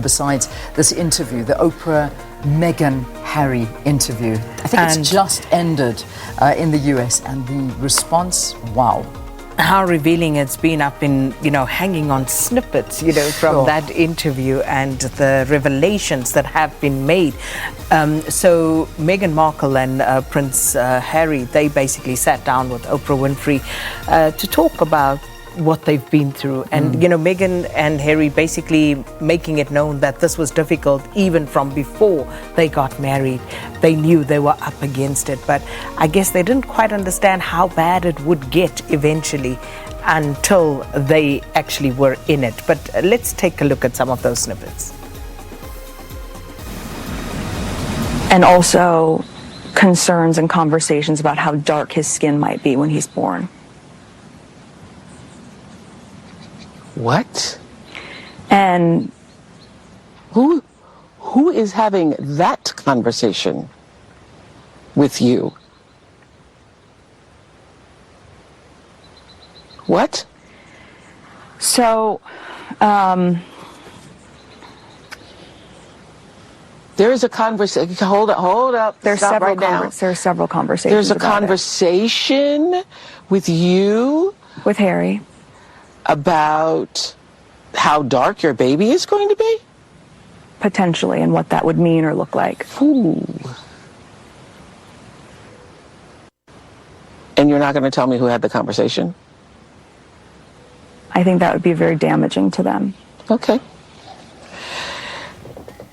Besides this interview, the Oprah MeghanHarry interview, I think it's just ended in the US, and the response, wow. How revealing it's been. I've been, hanging on snippets, from that interview and the revelations that have been made. So Meghan Markle and Prince Harry, they basically sat down with Oprah Winfrey to talk about what they've been through, and Meghan and Harry basically making it known that this was difficult even from before they got married. They knew they were up against it, but I guess they didn't quite understand how bad it would get eventually until they actually were in it. But let's take a look at some of those snippets. And also concerns and conversations about how dark his skin might be when he's born. What? And who is having that conversation with you? What? So, there is a conversation. Hold up. There's Stop several right now. There's several conversations. There's a about conversation with you, with Harry, about how dark your baby is going to be? potentially, and what that would mean or look like. Ooh. And you're not going to tell me who had the conversation? I think that would be very damaging to them. Okay.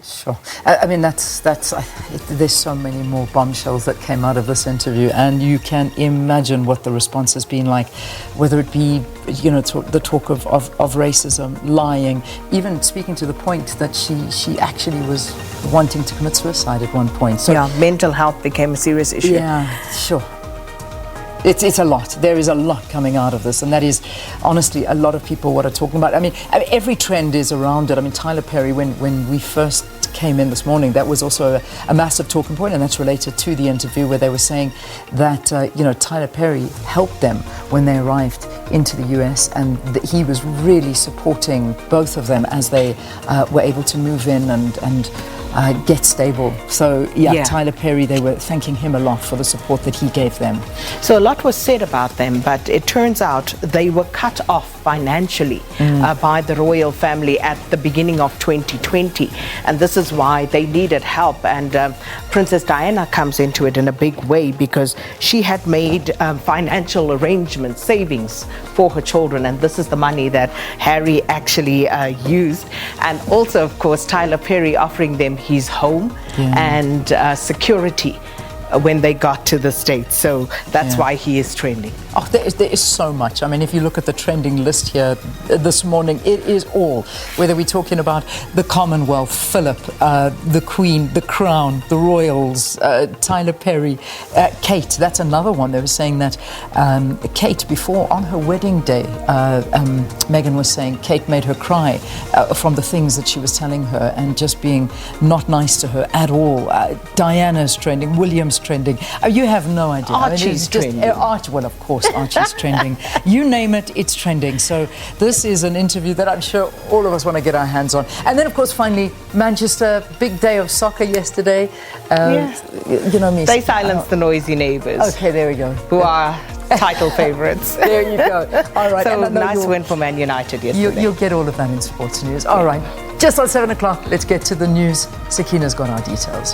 Sure. I mean, there's so many more bombshells that came out of this interview, and you can imagine what the response has been like, whether it be, the talk of racism, lying, even speaking to the point that she actually was wanting to commit suicide at one point. So, yeah, mental health became a serious issue. Yeah, sure. It's a lot. There is a lot coming out of this, and that is honestly a lot of people what are talking about. I mean, every trend is around it. I mean, TylerPerry, when we first came in this morning, that was also a massive talking point, and that's related to the interview where they were saying that TylerPerry helped them when they arrived into the US, and that he was really supporting both of them as they were able to move in and get stable. So yeah, TylerPerry, they were thanking him a lot for the support that he gave them. So a lot was said about them, but it turns out they were cut off financially by the royal family at the beginning of 2020, and this is why they needed help. And Princess Diana comes into it in a big way, because she had made financial arrangements, savings for her children, and this is the money that Harry actually used. And also, of course, TylerPerry offering them his home and security when they got to the States. So that's why he is trending. Oh, there is so much. I mean, if you look at the trending list here this morning, it is all, whether we're talking about the Commonwealth, Philip, the Queen, the Crown, the Royals, TylerPerry, Kate. That's another one. They were saying that Kate, before, on her wedding day, Meghan was saying Kate made her cry from the things that she was telling her and just being not nice to her at all. Diana's trending, William's trending. You have no idea. Archie's trending. Well, of course, Archie's trending. You name it, it's trending. So this is an interview that I'm sure all of us want to get our hands on. And then, of course, finally, Manchester, big day of soccer yesterday. You know me. They silenced the noisy neighbours. Okay, there we go. Who are title favourites. There you go. All right. So nice win for Man United yesterday. You'll get all of that in sports news. All right. Just on 7 o'clock, let's get to the news. Sakina's got our details.